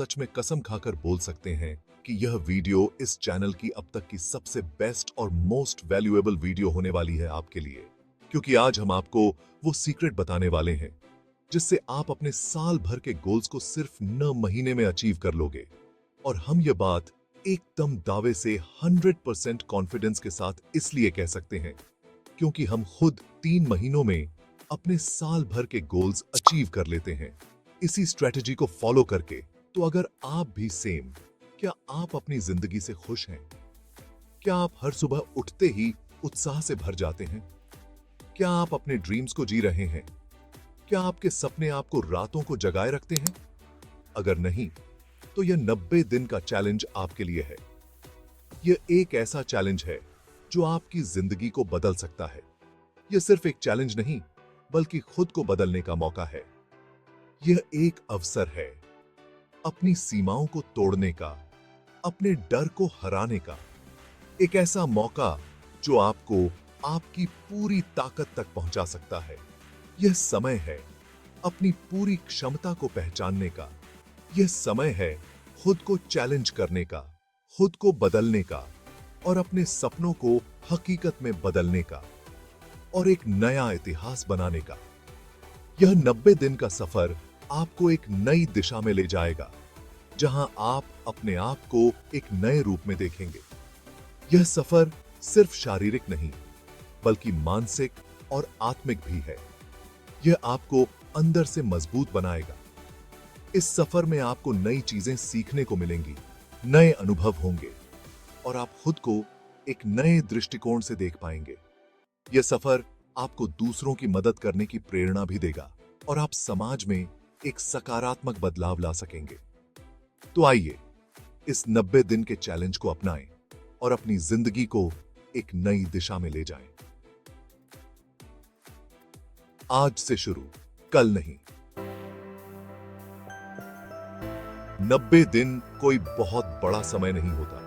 सच में कसम खाकर बोल सकते हैं कि यह वीडियो इस चैनल की अब तक की सबसे बेस्ट और मोस्ट वैल्यूएबल वीडियो होने वाली है आपके लिए, क्योंकि आज हम आपको वो सीक्रेट बताने वाले हैं जिससे आप अपने साल भर के गोल्स को सिर्फ 9 महीने में अचीव कर लोगे। और हम ये बात एकदम दावे से 100% कॉन्फिडेंस के साथ इसलिए कह सकते हैं क्योंकि हम खुद 3 महीनों में अपने साल भर के गोल्स अचीव कर लेते हैं इसी स्ट्रेटजी को फॉलो करके। तो अगर आप भी सेम, क्या आप अपनी जिंदगी से खुश हैं? क्या आप हर सुबह उठते ही उत्साह से भर जाते हैं? क्या आप अपने ड्रीम्स को जी रहे हैं? क्या आपके सपने आपको रातों को जगाए रखते हैं? अगर नहीं, तो यह 90 दिन का चैलेंज आपके लिए है। यह एक ऐसा चैलेंज है जो आपकी जिंदगी को बदल सकता है। यह सिर्फ एक चैलेंज नहीं, बल्कि खुद को बदलने का मौका है। यह एक अवसर है अपनी सीमाओं को तोड़ने का, अपने डर को हराने का। एक ऐसा मौका जो आपको आपकी पूरी ताकत तक पहुंचा सकता है। यह समय है अपनी पूरी क्षमता को पहचानने का। यह समय है खुद को चैलेंज करने का, खुद को बदलने का और अपने सपनों को हकीकत में बदलने का और एक नया इतिहास बनाने का। यह 90 दिन का सफर आपको एक नई दिशा में ले जाएगा, जहां आप अपने आप को एक नए रूप में देखेंगे। यह सफर सिर्फ शारीरिक नहीं, बल्कि मानसिक और आत्मिक भी है। यह आपको अंदर से मजबूत बनाएगा। इस सफर में आपको नई चीजें सीखने को मिलेंगी, नए अनुभव होंगे और आप खुद को एक नए दृष्टिकोण से देख पाएंगे। यह सफर आपको दूसरों की मदद करने की प्रेरणा भी देगा और आप समाज में एक सकारात्मक बदलाव ला सकेंगे। तो आइए इस 90 दिन के चैलेंज को अपनाएं और अपनी जिंदगी को एक नई दिशा में ले जाएं। आज से शुरू, कल नहीं। 90 दिन कोई बहुत बड़ा समय नहीं होता।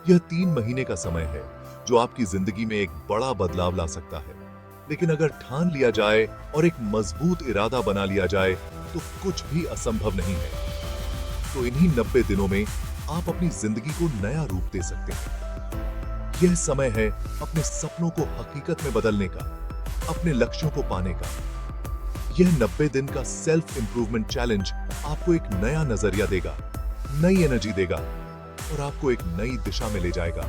यह 3 महीने का समय है जो आपकी जिंदगी में एक बड़ा बदलाव ला सकता है। लेकिन अगर ठान लिया जाए और एक मजबूत इरादा बना लिया जाए तो कुछ भी असंभव नहीं है। तो इन्हीं 90 दिनों में आप अपनी जिंदगी को नया रूप दे सकते हैं। यह समय है अपने सपनों को हकीकत में बदलने का, अपने लक्ष्यों को पाने का। यह 90 दिन का सेल्फ इंप्रूवमेंट चैलेंज आपको एक नया नजरिया देगा, नई एनर्जी देगा और आपको एक नई दिशा में ले जाएगा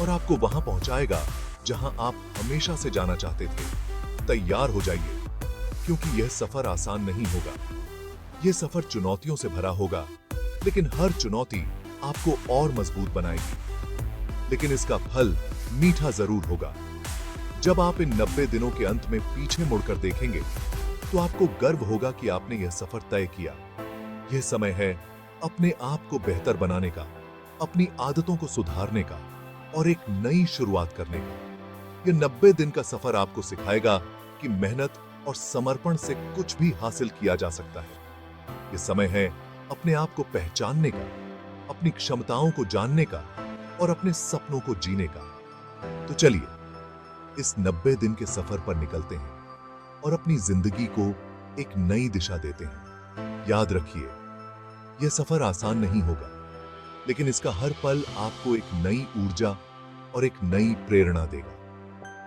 और आपको वहां पहुंचाएगा जहां आप हमेशा से जाना चाहते थे। तैयार हो जाइए, क्योंकि यह सफर आसान नहीं होगा। यह सफर चुनौतियों से भरा होगा, लेकिन हर चुनौती आपको और मजबूत बनाएगी। लेकिन इसका फल मीठा जरूर होगा। जब आप इन 90 दिनों के अंत में पीछे मुड़कर देखेंगे तो आपको गर्व होगा कि आपने यह सफर तय किया। यह समय है अपने आप को बेहतर बनाने का, अपनी आदतों को सुधारने का और एक नई शुरुआत करने का। यह 90 दिन का सफर आपको सिखाएगा कि मेहनत और समर्पण से कुछ भी हासिल किया जा सकता है। यह समय है अपने आप को पहचानने का, अपनी क्षमताओं को जानने का और अपने सपनों को जीने का। तो चलिए इस 90 दिन के सफर पर निकलते हैं और अपनी जिंदगी को एक नई दिशा देते हैं। याद रखिए, यह सफर आसान नहीं होगा, लेकिन इसका हर पल आपको एक नई ऊर्जा और एक नई प्रेरणा देगा।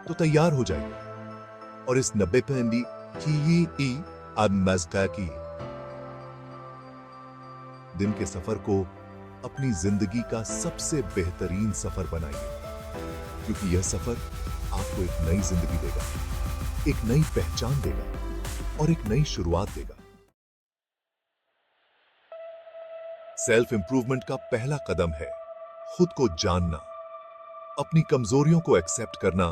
तो तैयार हो जाइए और इस 90 दिन के सफर को अपनी जिंदगी का सबसे बेहतरीन सफर बनाइए, क्योंकि यह सफर आपको एक नई जिंदगी देगा, एक नई पहचान देगा और एक नई शुरुआत देगा। सेल्फ इंप्रूवमेंट का पहला कदम है खुद को जानना, अपनी कमजोरियों को एक्सेप्ट करना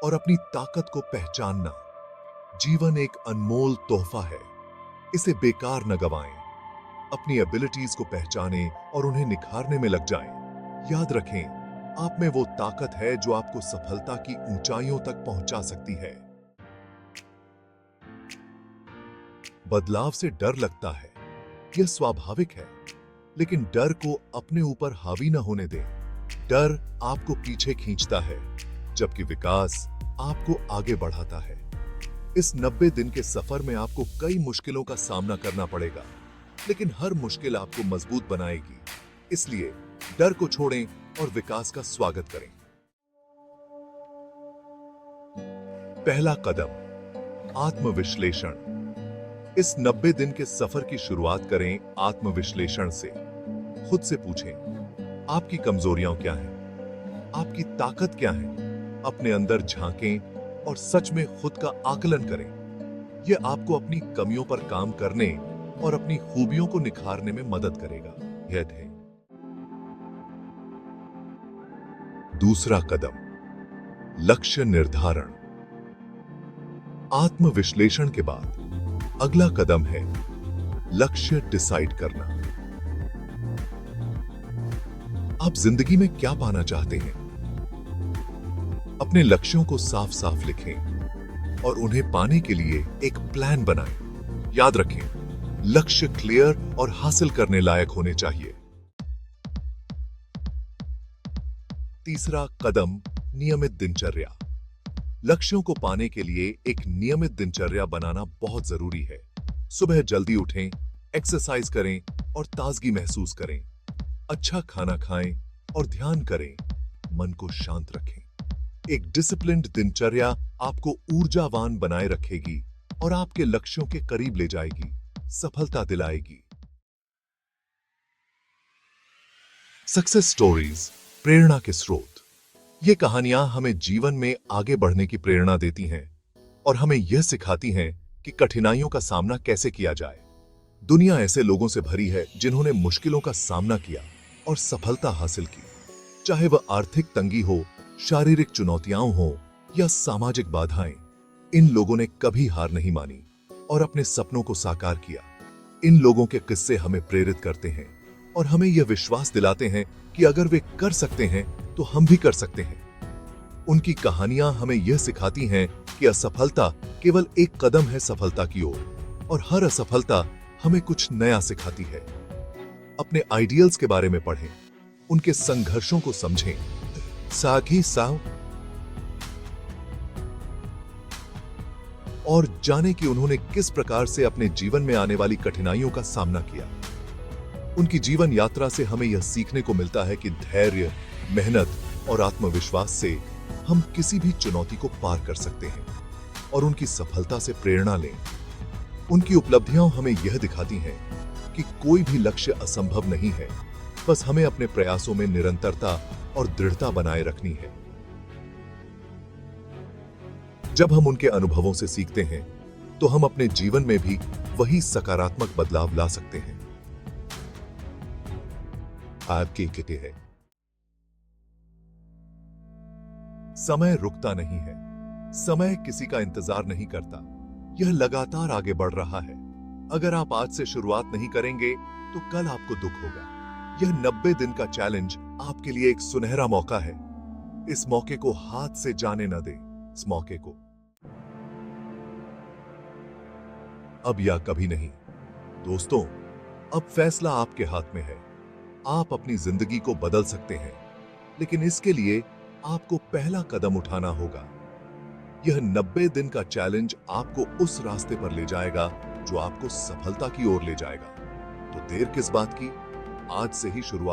और अपनी ताकत को पहचानना। जीवन एक अनमोल तोहफा है, इसे बेकार न गवाएं। अपनी एबिलिटीज को पहचानें और उन्हें निखारने में लग जाएं। याद रखें, आप में वो ताकत है जो आपको सफलता की ऊंचाइयों तक पहुंचा सकती है। बदलाव से डर लगता है, यह स्वाभाविक है, लेकिन डर को अपने ऊपर हावी न होने दें। डर आपको पीछे खींचता है, जबकि विकास आपको आगे बढ़ाता है। इस 90 दिन के सफर में आपको कई मुश्किलों का सामना करना पड़ेगा, लेकिन हर मुश्किल आपको मजबूत बनाएगी। इसलिए डर को छोड़ें और विकास का स्वागत करें। पहला कदम, आत्मविश्लेषण। इस 90 दिन के सफर की शुरुआत करें आत्मविश्लेषण से। खुद से पूछें, आपकी कमजोरियां क्या हैं? आपकी ताकत क्या है? अपने अंदर झांकें और सच में खुद का आकलन करें। यह आपको अपनी कमियों पर काम करने और अपनी खूबियों को निखारने में मदद करेगा। यह है दूसरा कदम, लक्ष्य निर्धारण। आत्मविश्लेषण के बाद अगला कदम है लक्ष्य डिसाइड करना। आप जिंदगी में क्या पाना चाहते हैं? अपने लक्ष्यों को साफ साफ लिखें और उन्हें पाने के लिए एक प्लान बनाएं। याद रखें, लक्ष्य क्लियर और हासिल करने लायक होने चाहिए। तीसरा कदम, नियमित दिनचर्या। लक्ष्यों को पाने के लिए एक नियमित दिनचर्या बनाना बहुत जरूरी है। सुबह जल्दी उठें, एक्सरसाइज करें और ताजगी महसूस करें। अच्छा खाना खाएं और ध्यान करें। मन को शांत रखें। एक डिसिप्लिन्ड दिनचर्या आपको ऊर्जावान बनाए रखेगी और आपके लक्ष्यों के करीब ले जाएगी, सफलता दिलाएगी। सक्सेस स्टोरीज, प्रेरणा के स्रोत। ये कहानियां हमें जीवन में आगे बढ़ने की प्रेरणा देती हैं और हमें यह सिखाती हैं कि कठिनाइयों का सामना कैसे किया जाए। दुनिया ऐसे लोगों से भरी है जिन्होंने मुश्किलों का सामना किया और सफलता हासिल की। चाहे वह आर्थिक तंगी हो, शारीरिक चुनौतियां हो या सामाजिक बाधाएं, इन लोगों ने कभी हार नहीं मानी और अपने सपनों को साकार किया। इन लोगों के किस्से हमें प्रेरित करते हैं और हमें यह विश्वास दिलाते हैं कि अगर वे कर सकते हैं तो हम भी कर सकते हैं। उनकी कहानियां हमें यह सिखाती हैं कि असफलता केवल एक कदम है सफलता की ओर और हर असफलता हमें कुछ नया सिखाती है। अपने आइडियल्स के बारे में पढ़ें, उनके संघर्षों को समझें, साथ ही और जानें कि उन्होंने किस प्रकार से अपने जीवन में आने वाली कठिनाइयों का सामना किया। उनकी जीवन यात्रा से हमें यह सीखने को मिलता है कि धैर्य, मेहनत और आत्मविश्वास से हम किसी भी चुनौती को पार कर सकते हैं और उनकी सफलता से प्रेरणा लें। उनकी उपलब्धियां हमें यह दिखाती हैं कि कोई भी लक्ष्य असंभव नहीं है, बस हमें अपने प्रयासों में निरंतरता और दृढ़ता बनाए रखनी है। जब हम उनके अनुभवों से सीखते हैं तो हम अपने जीवन में भी वही सकारात्मक बदलाव ला सकते हैं। आपके कहते हैं, समय रुकता नहीं है। समय किसी का इंतजार नहीं करता, यह लगातार आगे बढ़ रहा है। अगर आप आज से शुरुआत नहीं करेंगे तो कल आपको दुख होगा। यह 90 दिन का चैलेंज आपके लिए एक सुनहरा मौका है। इस मौके को हाथ से जाने न दें। इस मौके को अब या कभी नहीं। दोस्तों, अब फैसला आपके हाथ में है। आप अपनी जिंदगी को बदल सकते हैं, लेकिन इसके लिए आपको पहला कदम उठाना होगा। यह 90 दिन का चैलेंज आपको उस रास्ते पर ले जाएगा जो आपको सफलता की ओर ले जाएगा। तो देर किस बात की, आज से ही शुरुआत